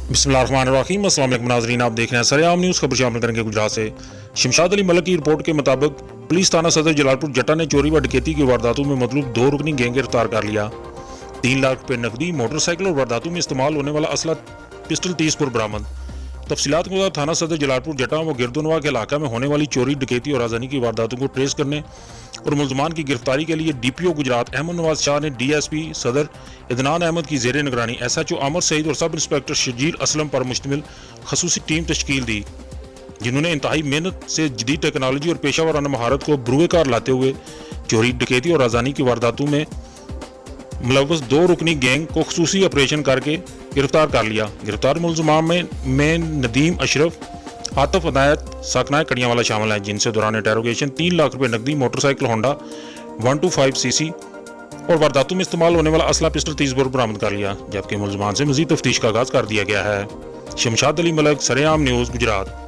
बिस्मिल्लाहिर्रहमानिर्रहीम। अस्सलाम वालेकुम नाज़रीन, आप देख रहे हैं सरेआम न्यूज़। खबर शामिल करेंगे गुजरात से। शमशाद अली मलिक की रिपोर्ट के मुताबिक पुलिस थाना सदर जलालपुर जट्टा ने चोरी व डकैती की वारदातों में मतलूब 2 रुकनी गैंग गिरफ्तार कर लिया। 3 लाख रुपये नकदी, मोटरसाइकिल और वारदातों में इस्तेमाल होने वाला असला पिस्टल 30 बोर बरामद। तफसीलात के बाद थाना सदर जलालपुर जट्टा व गिरदुनवा के इलाका में होने वाली चोरी डकैती और आज़ानी की वारदातों को ट्रेस करने और मुलजमान की गिरफ्तारी के लिए DPO गुजरात अहमद नवाज शाह ने DSP सदर इदनान अहमद की ज़ेर निगरानी SHO अमर सईद और सब इंस्पेक्टर शजीर असलम पर मुश्तमिल खसूसी टीम तश्कील दी, जिन्होंने इंतहाई मेहनत से जदीद टेक्नोलॉजी और पेशा वाराना महारत को बरूए कार लाते हुए चोरी डकैती और आज़ानी की वारदातों में मुलव्वस 2 रुकनी गैंग को खसूसी ऑपरेशन करके गिरफ्तार कर लिया। गिरफ्तार मुलजमान में नदीम अशरफ, आतफ अनायत, साकनाए कड़ियावाला शामिल हैं, जिनसे दौरान इंटेरोगेशन 3 लाख रुपये नकदी, मोटरसाइकिल होंडा 125cc और वारदातों में इस्तेमाल होने वाला असला पिस्टल 30 बोर बरामद कर लिया, जबकि मुलजमान से मजीद तफ्तीश का आगाज कर दिया गया है। शमशाद अली मलिक, सरेआम न्यूज़, गुजरात।